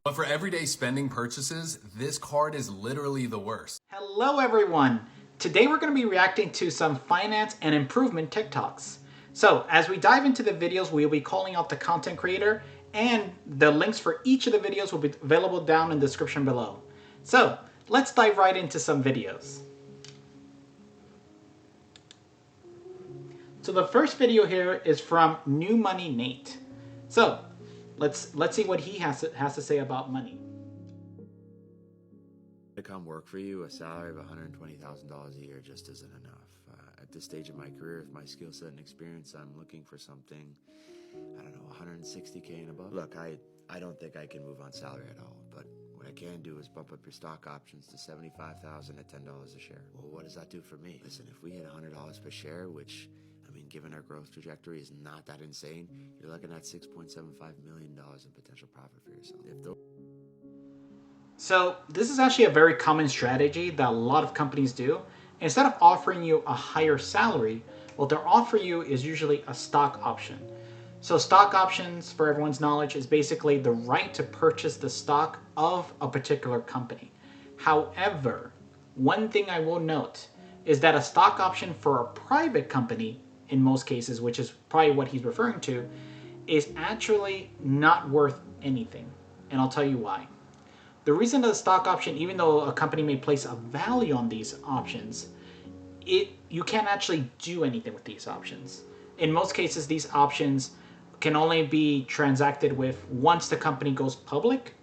But for everyday spending purchases, this card is literally the worst. Hello everyone! Today we're going to be reacting to some finance and improvement TikToks. So as we dive into the videos, we'll be calling out the content creator and the links for each of the videos will be available down in the description below. So let's dive right into some videos. So the first video here is from New Money Nate. So let's see what he has to say about money. To come work for you, a salary of $120,000 a year just isn't enough. At this stage of my career, with my skill set and experience, I'm looking for something, I don't know, $160K and above. Look, I don't think I can move on salary at all, but what I can do is bump up your stock options to $75,000 at $10 a share. Well, what does that do for me? Listen, if we hit $100 per share, which, I mean, given our growth trajectory is not that insane, you're looking at $6.75 million in potential profit for yourself. So this is actually a very common strategy that a lot of companies do. Instead of offering you a higher salary, what they'll offer you is usually a stock option. So stock options, for everyone's knowledge, is basically the right to purchase the stock of a particular company. However, one thing I will note is that a stock option for a private company, in most cases, which is probably what he's referring to, is actually not worth anything. And I'll tell you why. The reason that a stock option, even though a company may place a value on these options, you can't actually do anything with these options. In most cases, these options can only be transacted with once the company goes public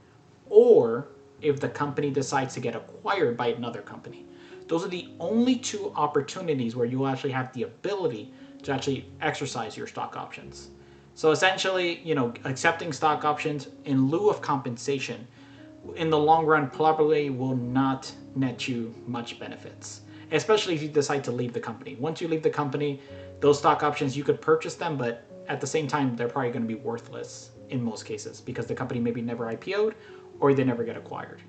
or if the company decides to get acquired by another company. Those are the only two opportunities where you actually have the ability to actually exercise your stock options. So essentially, accepting stock options in lieu of compensation in the long run probably will not net you much benefits, especially if you decide to leave the company. Once you leave the company, those stock options, you could purchase them, but at the same time, they're probably going to be worthless in most cases because the company maybe never IPO'd or they never get acquired.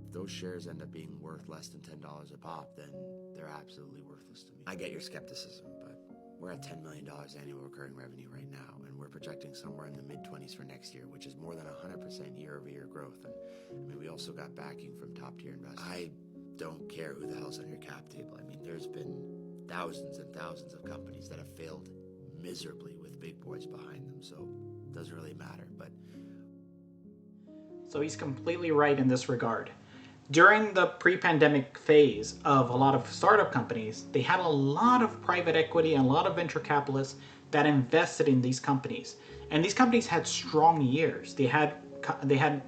If those shares end up being worth less than $10 a pop, then they're absolutely worthless to me. I get your skepticism, but we're at $10 million annual recurring revenue right now, and we're projecting somewhere in the mid-20s for next year, which is more than 100% year-over-year growth. And I mean, we also got backing from top-tier investors. I don't care who the hell's on your cap table. I mean, there's been thousands and thousands of companies that have failed miserably with big boys behind them, so it doesn't really matter. But so he's completely right in this regard. During the pre-pandemic phase of a lot of startup companies, they had a lot of private equity and a lot of venture capitalists that invested in these companies. And these companies had strong years. They had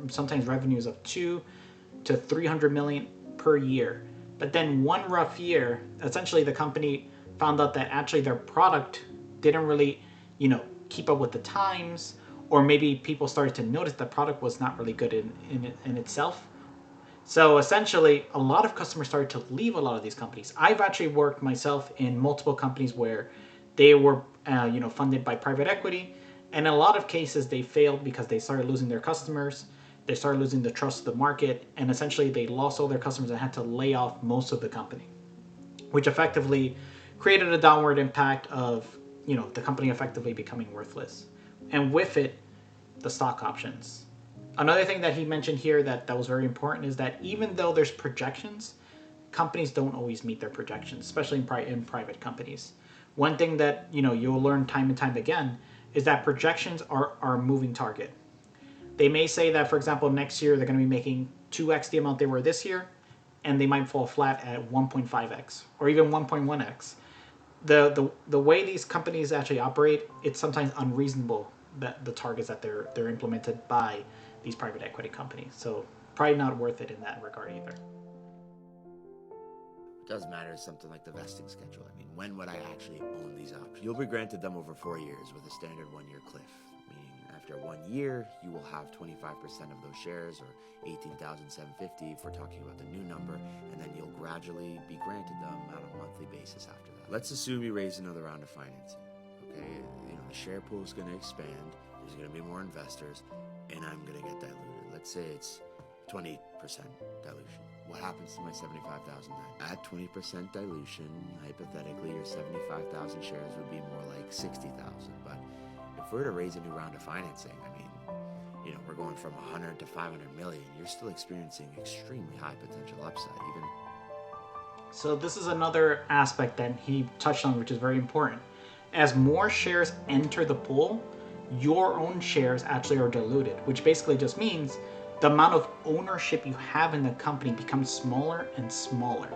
sometimes revenues of 2 to 300 million per year. But then one rough year, essentially the company found out that actually their product didn't really, keep up with the times, or maybe people started to notice the product was not really good in itself. So essentially, a lot of customers started to leave a lot of these companies. I've actually worked myself in multiple companies where they were, funded by private equity, and in a lot of cases they failed because they started losing their customers, they started losing the trust of the market, and essentially they lost all their customers and had to lay off most of the company, which effectively created a downward impact of, the company effectively becoming worthless, and with it, the stock options. Another thing that he mentioned here that was very important is that even though there's projections, companies don't always meet their projections, especially in private companies. One thing that you'll learn time and time again is that projections are a moving target. They may say that, for example, next year they're going to be making 2x the amount they were this year, and they might fall flat at 1.5x or even 1.1x. The way these companies actually operate, it's sometimes unreasonable that the targets that they're implemented by these private equity companies. So probably not worth it in that regard either. it does matter is something like the vesting schedule. I mean, when would I actually own these options? You'll be granted them over 4 years with a standard 1-year cliff, meaning after 1 year, you will have 25% of those shares, or 18,750 if we're talking about the new number, and then you'll gradually be granted them on a monthly basis after that. Let's assume you raise another round of financing. Okay, the share pool is going to expand, there's going to be more investors, and I'm going to get diluted. Let's say it's 20% dilution. What happens to my 75,000 then? At 20% dilution, hypothetically, your 75,000 shares would be more like 60,000. But if if we were to raise a new round of financing, I mean, we're going from 100 to 500 million. You're still experiencing extremely high potential upside, even. So this is another aspect that he touched on, which is very important. As more shares enter the pool, your own shares actually are diluted, which basically just means the amount of ownership you have in the company becomes smaller and smaller.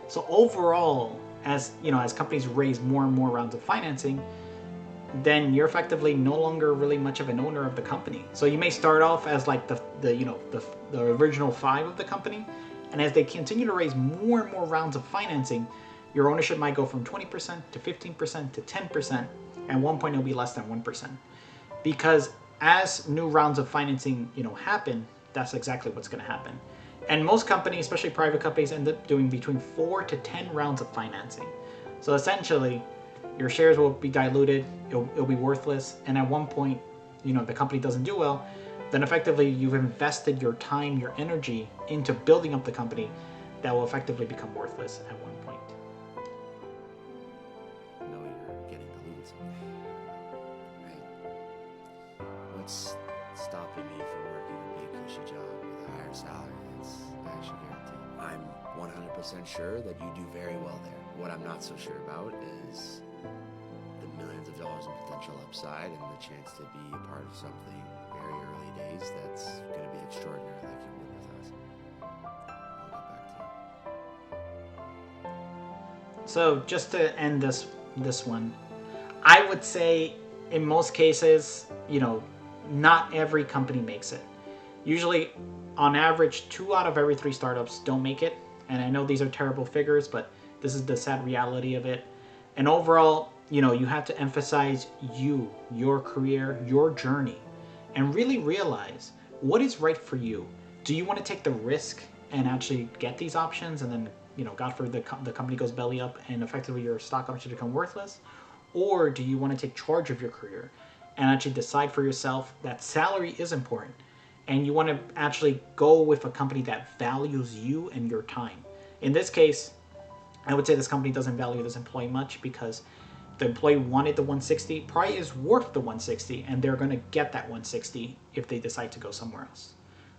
So overall, as companies raise more and more rounds of financing, then you're effectively no longer really much of an owner of the company. So you may start off as like the original 5 of the company, and as they continue to raise more and more rounds of financing, your ownership might go from 20% to 15% to 10%, and at one point it'll be less than 1%. Because as new rounds of financing, happen, that's exactly what's going to happen. And most companies, especially private companies, end up doing between 4 to 10 rounds of financing. So essentially, your shares will be diluted, it'll be worthless, and at one point, the company doesn't do well, then effectively you've invested your time, your energy into building up the company that will effectively become worthless at one point. No, you're getting diluted someday, right? What's stopping me from working a big cushy job with a higher salary that's actually guaranteed? I'm 100% sure that you do very well there. What I'm not so sure about is the millions of dollars in potential upside and the chance to be a part of something very early days that's going to be extraordinary like you were with us. I'll get back to you. So just to end this one, I would say in most cases, not every company makes it. Usually, on average, 2 out of every 3 startups don't make it. And I know these are terrible figures, but this is the sad reality of it. And overall, you have to emphasize your career, your journey, and really realize what is right for you. Do you want to take the risk and actually get these options and then, God forbid the company goes belly up and effectively your stock options become worthless? Or do you want to take charge of your career and actually decide for yourself that salary is important and you want to actually go with a company that values you and your time? In this case, I would say this company doesn't value this employee much because the employee wanted the 160, probably is worth the 160, and they're going to get that 160 if they decide to go somewhere else.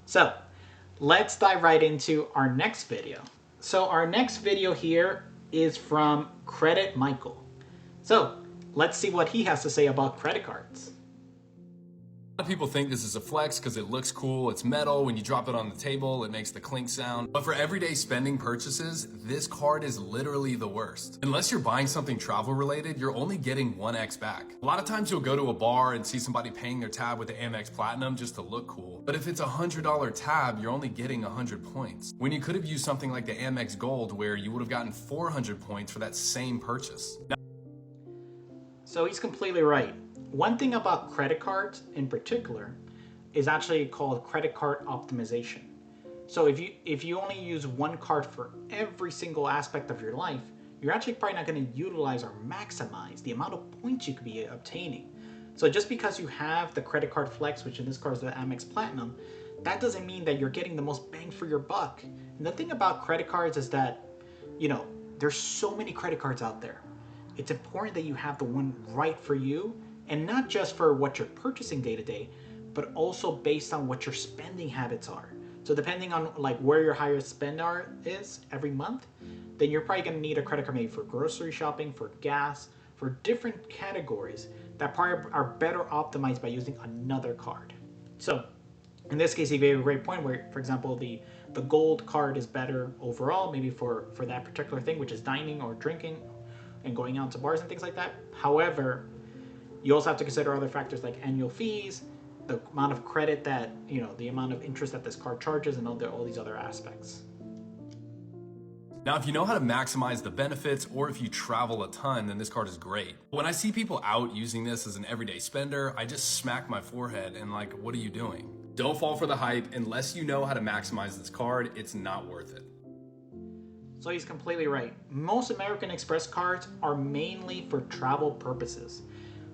So let's dive right into our next video. So our next video here is from Credit Michael. So let's see what he has to say about credit cards. A lot of people think this is a flex because it looks cool, it's metal, when you drop it on the table it makes the clink sound. But for everyday spending purchases, this card is literally the worst. Unless you're buying something travel related, you're only getting 1x back. A lot of times you'll go to a bar and see somebody paying their tab with the Amex Platinum just to look cool. But if it's a $100 tab, you're only getting 100 points. When you could have used something like the Amex Gold where you would have gotten 400 points for that same purchase. So he's completely right. One thing about credit cards in particular is actually called credit card optimization. So if you only use one card for every single aspect of your life, you're actually probably not going to utilize or maximize the amount of points you could be obtaining. So just because you have the credit card flex, which in this case is the Amex Platinum, that doesn't mean that you're getting the most bang for your buck. And the thing about credit cards is that, there's so many credit cards out there. It's important that you have the one right for you, and not just for what you're purchasing day to day, but also based on what your spending habits are. So depending on where your highest spend is every month, then you're probably going to need a credit card maybe for grocery shopping, for gas, for different categories that probably are better optimized by using another card. So in this case, he gave a great point where, for example, the gold card is better overall, maybe for that particular thing, which is dining or drinking and going out to bars and things like that. However, you also have to consider other factors like annual fees, the amount of credit that, the amount of interest that this card charges, and all these other aspects. Now, if you know how to maximize the benefits or if you travel a ton, then this card is great. When I see people out using this as an everyday spender, I just smack my forehead and what are you doing? Don't fall for the hype. Unless you know how to maximize this card, it's not worth it. So he's completely right. Most American Express cards are mainly for travel purposes.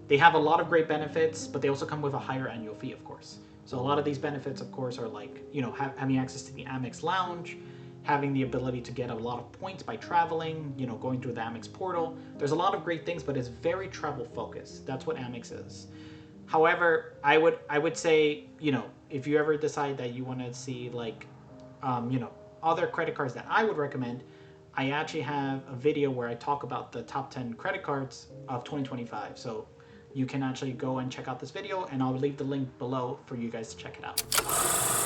They have a lot of great benefits, but they also come with a higher annual fee, of course. So a lot of these benefits, of course, are having access to the Amex Lounge, having the ability to get a lot of points by traveling, going through the Amex portal. There's a lot of great things, but it's very travel focused. That's what Amex is. However, I would say, if you ever decide that you want to see like, other credit cards that I would recommend, I actually have a video where I talk about the top 10 credit cards of 2025. So you can actually go and check out this video, and I'll leave the link below for you guys to check it out.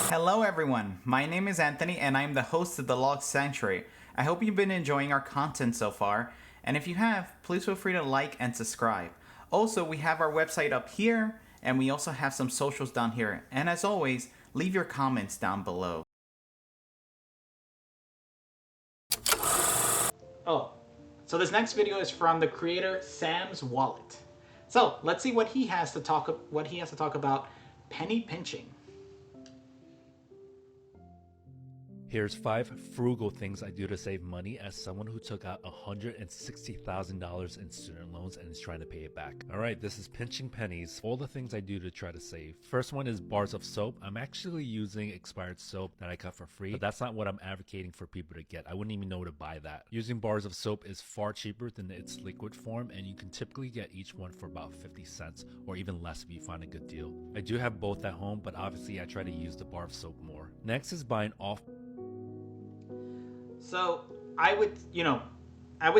Hello everyone, my name is Anthony and I'm the host of the Log Sanctuary. I hope you've been enjoying our content so far, and if you have, please feel free to like and subscribe. Also, we have our website up here, and we also have some socials down here, and as always, leave your comments down below. Oh, so this next video is from the creator Sam's Wallet. So let's see what he has to talk about penny pinching. Here's 5 frugal things I do to save money as someone who took out $160,000 in student loans and is trying to pay it back. Alright, this is pinching pennies, all the things I do to try to save. First one is bars of soap. I'm actually using expired soap that I got for free, but that's not what I'm advocating for people to get. I wouldn't even know to buy that. Using bars of soap is far cheaper than its liquid form, and you can typically get each one for about 50 cents or even less if you find a good deal. I do have both at home, but obviously I try to use the bar of soap more. Next is buying off. So I would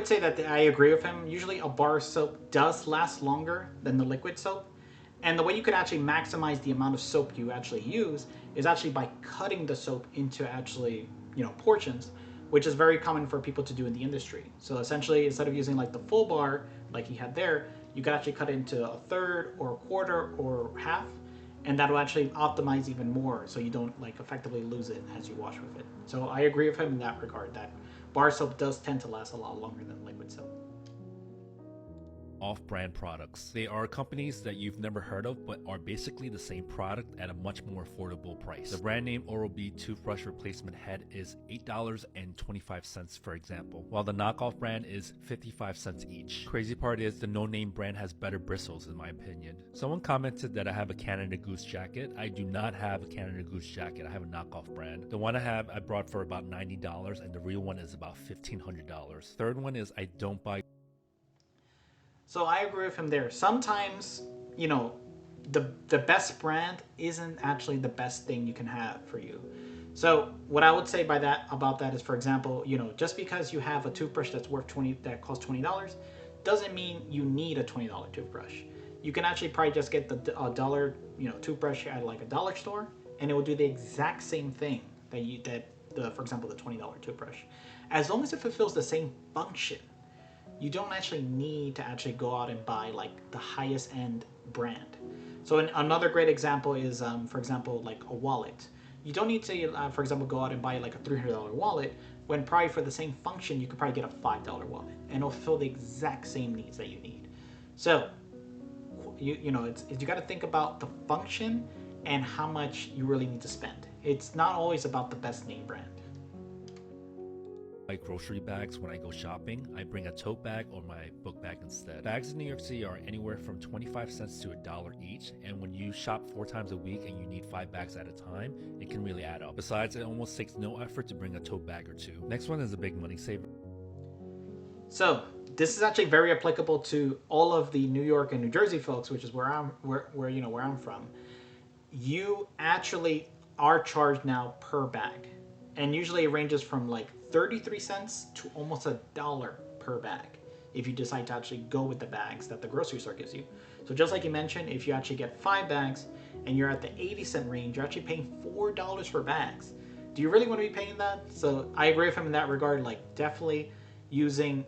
say that I agree with him. Usually a bar of soap does last longer than the liquid soap. And the way you can actually maximize the amount of soap you actually use is actually by cutting the soap into actually, portions, which is very common for people to do in the industry. So essentially, instead of using like the full bar like he had there, you could actually cut it into a third or a quarter or half, and that will actually optimize even more, so you don't like effectively lose it as you wash with it. So I agree with him in that regard, that bar soap does tend to last a lot longer than liquid soap. Off-brand products. They are companies that you've never heard of but are basically the same product at a much more affordable price. The brand name Oral-B toothbrush replacement head is $8.25 for example, while the knockoff brand is 55 cents each. Crazy part is the no-name brand has better bristles in my opinion. Someone commented that I have a Canada Goose jacket. I do not have a Canada Goose jacket. I have a knockoff brand. The one I brought for about $90 and the real one is about $1,500. Third one is I don't buy. So I agree with him there. Sometimes, the best brand isn't actually the best thing you can have for you. So what I would say about that is, for example, just because you have a toothbrush that costs $20, doesn't mean you need a $20 toothbrush. You can actually probably just get the dollar, toothbrush at like a dollar store, and it will do the exact same thing for example, the $20 toothbrush, as long as it fulfills the same function. You don't actually need to actually go out and buy like the highest end brand. So another great example is, for example, like a wallet. You don't need to, for example, go out and buy like a $300 wallet, when probably for the same function, you could probably get a $5 wallet, and it'll fill the exact same needs that you need. So, you got to think about the function and how much you really need to spend. It's not always about the best name brand. Grocery bags when I go shopping. I bring a tote bag or my book bag instead. Bags in New York City are anywhere from 25 cents to $1 each, and when you shop 4 times a week and you need 5 bags at a time, it can really add up. Besides, it almost takes no effort to bring a tote bag or 2. Next one is a big money saver. So this is actually very applicable to all of the New York and New Jersey folks, which is where I'm from. You actually are charged now per bag, and usually it ranges from like 33 cents to almost $1 per bag if you decide to actually go with the bags that the grocery store gives you. So just like you mentioned, if you actually get 5 bags and you're at the 80-cent range, you're actually paying $4 for bags. Do you really want to be paying that? So I agree with him in that regard, like definitely using,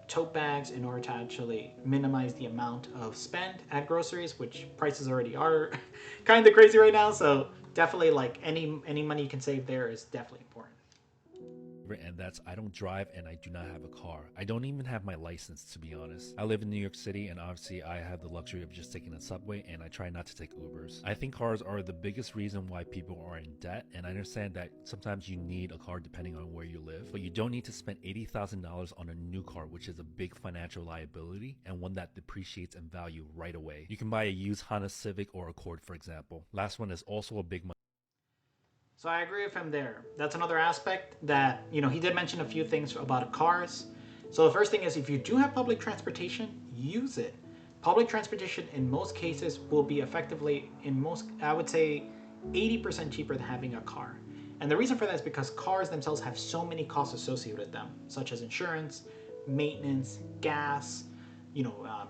tote bags in order to actually minimize the amount of spend at groceries, which prices already are kind of crazy right now. So definitely like any money you can save there is definitely important. And that's I don't drive and I do not have a car. I don't even have my license, to be honest. I live in New York City and obviously I have the luxury of just taking the subway, and I try not to take Ubers. I think cars are the biggest reason why people are in debt, and I understand that sometimes you need a car depending on where you live, but you don't need to spend $80,000 on a new car, which is a big financial liability and one that depreciates in value right away. You can buy a used Honda Civic or Accord, for example. Last one is also a big money. So I agree with him there. That's another aspect that, he did mention a few things about cars. So the first thing is, if you do have public transportation, use it. public transportation in most cases will be effectively, in most, I would say 80% cheaper than having a car. And the reason for that is because cars themselves have so many costs associated with them, such as insurance, maintenance, gas,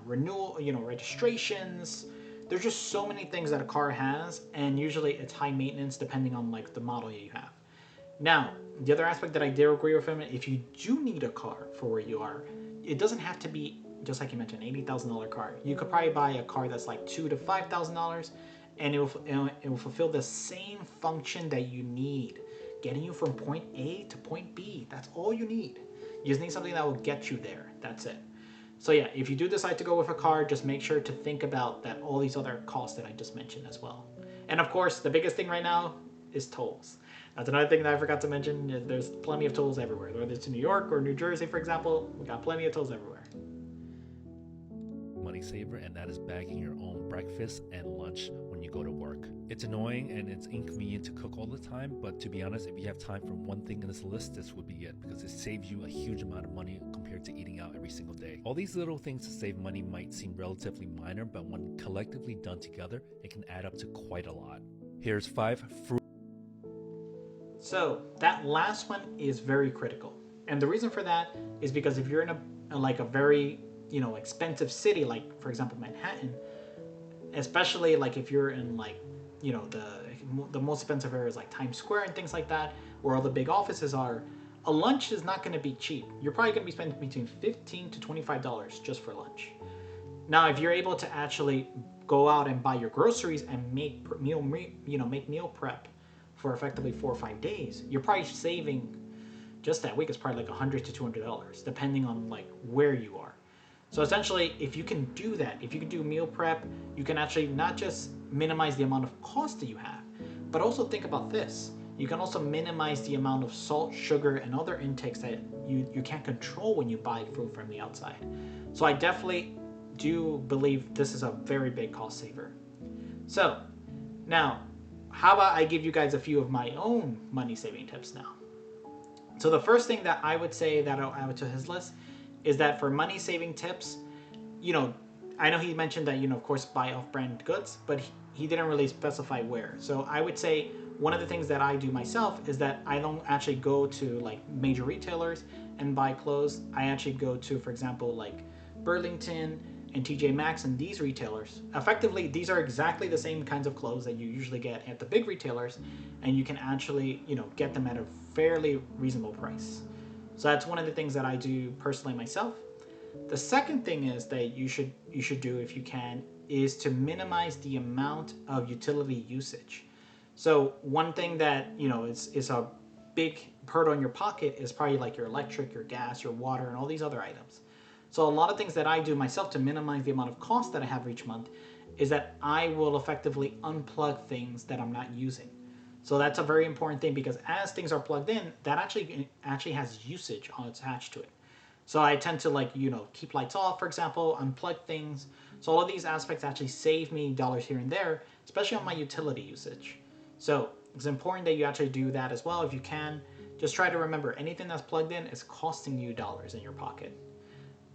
renewal, registrations. There's just so many things that a car has, and usually it's high maintenance depending on like the model you have. Now, the other aspect that I do agree with him, if you do need a car for where you are, it doesn't have to be, just like you mentioned, $80,000 car. You could probably buy a car that's like $2,000 to $5,000, and it will fulfill the same function that you need, getting you from point A to point B. That's all you need. You just need something that will get you there. That's it. So yeah, if you do decide to go with a car, just make sure to think about that, all these other costs that I just mentioned as well. And of course, the biggest thing right now is tolls. That's another thing that I forgot to mention. There's plenty of tolls everywhere. Whether it's in New York or New Jersey, for example, we got plenty of tolls everywhere. Money saver, and that is bagging your own breakfast and lunch when you go to work. It's annoying and it's inconvenient to cook all the time, but to be honest, if you have time for one thing in this list, this would be it, because it saves you a huge amount of money compared to eating out every single day. All these little things to save money might seem relatively minor, but when collectively done together, it can add up to quite a lot. Here's 5 So that last one is very critical. And the reason for that is because if you're in a very, expensive city, like for example, Manhattan, especially like if you're in like, the most expensive areas like Times Square and things like that, where all the big offices are, a lunch is not going to be cheap. You're probably going to be spending between $15 to $25 just for lunch. Now, if you're able to actually go out and buy your groceries and make meal prep for effectively 4 or 5 days, you're probably saving, just that week is probably like $100 to $200, depending on like where you are. So essentially, if you can do that, if you can do meal prep, you can actually not just minimize the amount of cost that you have, but also think about this. You can also minimize the amount of salt, sugar, and other intakes that you can't control when you buy food from the outside. So I definitely do believe this is a very big cost saver. So now, how about I give you guys a few of my own money saving tips now? So the first thing that I would say that I'll add to his list is that for money saving tips, I know he mentioned that, of course, buy off-brand goods, but he didn't really specify where. So I would say one of the things that I do myself is that I don't actually go to like major retailers and buy clothes. I actually go to, for example, like Burlington and TJ Maxx and these retailers. Effectively, these are exactly the same kinds of clothes that you usually get at the big retailers, and you can actually, get them at a fairly reasonable price. So that's one of the things that I do personally myself. The second thing is that you should do, if you can, is to minimize the amount of utility usage. So one thing that is a big hurt on your pocket is probably like your electric, your gas, your water, and all these other items. So a lot of things that I do myself to minimize the amount of cost that I have each month is that I will effectively unplug things that I'm not using. So that's a very important thing, because as things are plugged in, that actually has usage attached to it. So I tend to keep lights off, for example, unplug things. So all of these aspects actually save me dollars here and there, especially on my utility usage. So it's important that you actually do that as well if you can. Just try to remember, anything that's plugged in is costing you dollars in your pocket.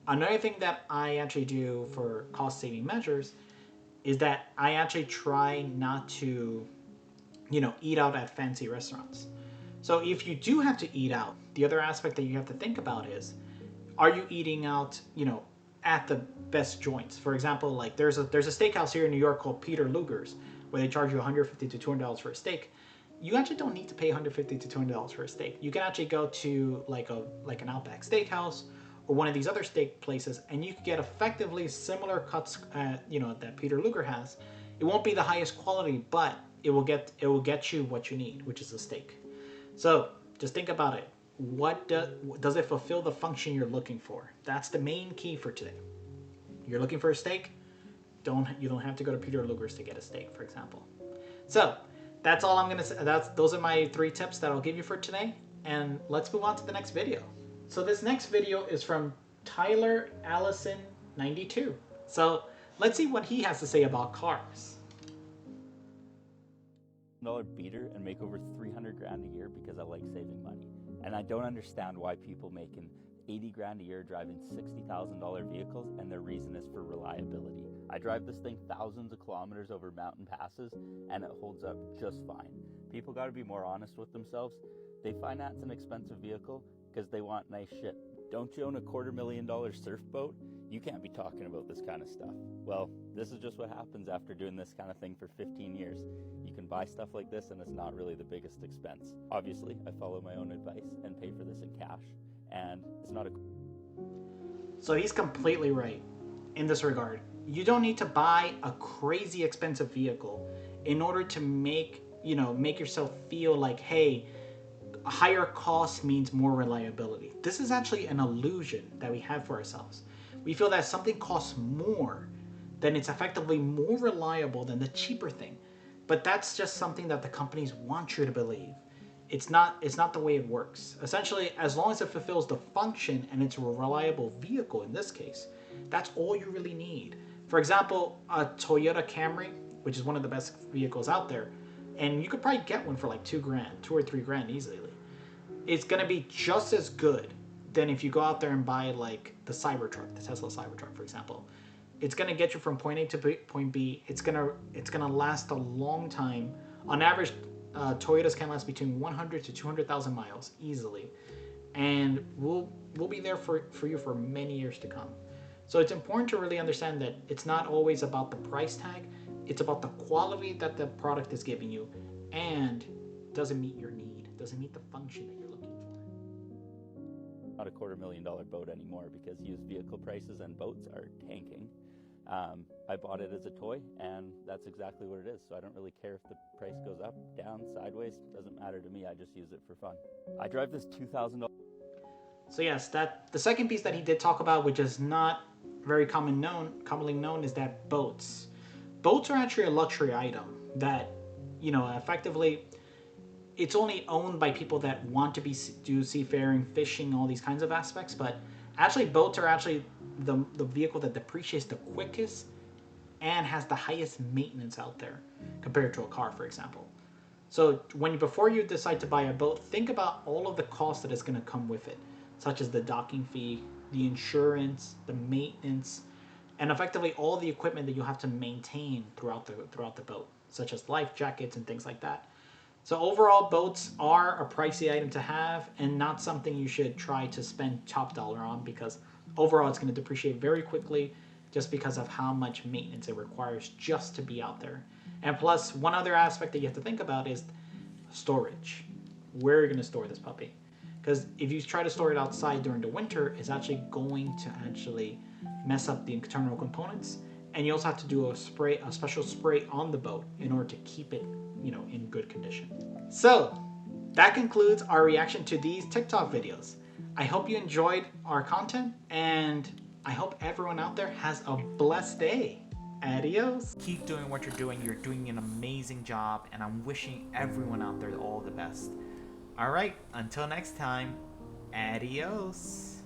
Another thing that I actually do for cost saving measures is that I actually try not to eat out at fancy restaurants. So if you do have to eat out, the other aspect that you have to think about is, are you eating out, at the best joints? For example, like there's a steakhouse here in New York called Peter Luger's, where they charge you $150 to $200 for a steak. You actually don't need to pay $150 to $200 for a steak. You can actually go to like an Outback Steakhouse or one of these other steak places, and you can get effectively similar cuts, that Peter Luger has. It won't be the highest quality, but it will get you what you need, which is a steak. So just think about it. What does it fulfill the function you're looking for? That's the main key for today. You're looking for a steak? You don't have to go to Peter Luger's to get a steak, for example. So that's all I'm gonna say. Those are my 3 tips that I'll give you for today. And let's move on to the next video. So this next video is from Tyler Allison 92. So let's see what he has to say about cars. $1 beater and make over 300 grand a year because I like saving money. And I don't understand why people making 80 grand a year driving $60,000 vehicles, and their reason is for reliability. I drive this thing thousands of kilometers over mountain passes, and it holds up just fine. People gotta be more honest with themselves. They finance an expensive vehicle because they want nice shit. Don't you own a $250,000 surf boat? You can't be talking about this kind of stuff. Well, this is just what happens after doing this kind of thing for 15 years. You can buy stuff like this and it's not really the biggest expense. Obviously, I follow my own advice and pay for this in cash, and it's not a... So he's completely right in this regard. You don't need to buy a crazy expensive vehicle in order to make yourself feel like, hey, a higher cost means more reliability. This is actually an illusion that we have for ourselves. We feel that something costs more, then it's effectively more reliable than the cheaper thing. But that's just something that the companies want you to believe. It's not the way it works. Essentially, as long as it fulfills the function and it's a reliable vehicle in this case, that's all you really need. For example, a Toyota Camry, which is one of the best vehicles out there, and you could probably get one for like $2 or $3 easily. It's gonna be just as good than if you go out there and buy like the Cybertruck, the Tesla Cybertruck, for example. It's gonna get you from point A to point B. It's gonna last a long time. On average, Toyotas can last between 100 to 200,000 miles easily, and we'll be there for you for many years to come. So it's important to really understand that it's not always about the price tag. It's about the quality that the product is giving you, and does it meet your need? Does it meet the function that you're looking for? Not a $250,000 boat anymore because used vehicle prices and boats are tanking. I bought it as a toy, and that's exactly what it is. So I don't really care if the price goes up, down, sideways. Doesn't matter to me. I just use it for fun. I drive this $2,000. So yes, that the second piece that he did talk about, which is not very commonly known, is that boats are actually a luxury item that, effectively, it's only owned by people that want to do seafaring, fishing, all these kinds of aspects. But actually, boats are actually the vehicle that depreciates the quickest and has the highest maintenance out there compared to a car, for example. So before you decide to buy a boat, think about all of the costs that is going to come with it, such as the docking fee, the insurance, the maintenance, and effectively all the equipment that you have to maintain throughout the boat, such as life jackets and things like that. So overall, boats are a pricey item to have and not something you should try to spend top dollar on, because overall it's going to depreciate very quickly just because of how much maintenance it requires just to be out there. And plus, one other aspect that you have to think about is storage. Where are you going to store this puppy? Because if you try to store it outside during the winter, it's actually going to mess up the internal components. And you also have to do a special spray on the boat in order to keep it, in good condition. So that concludes our reaction to these TikTok videos. I hope you enjoyed our content, and I hope everyone out there has a blessed day. Adios. Keep doing what you're doing. You're doing an amazing job, and I'm wishing everyone out there all the best. All right, until next time, adios.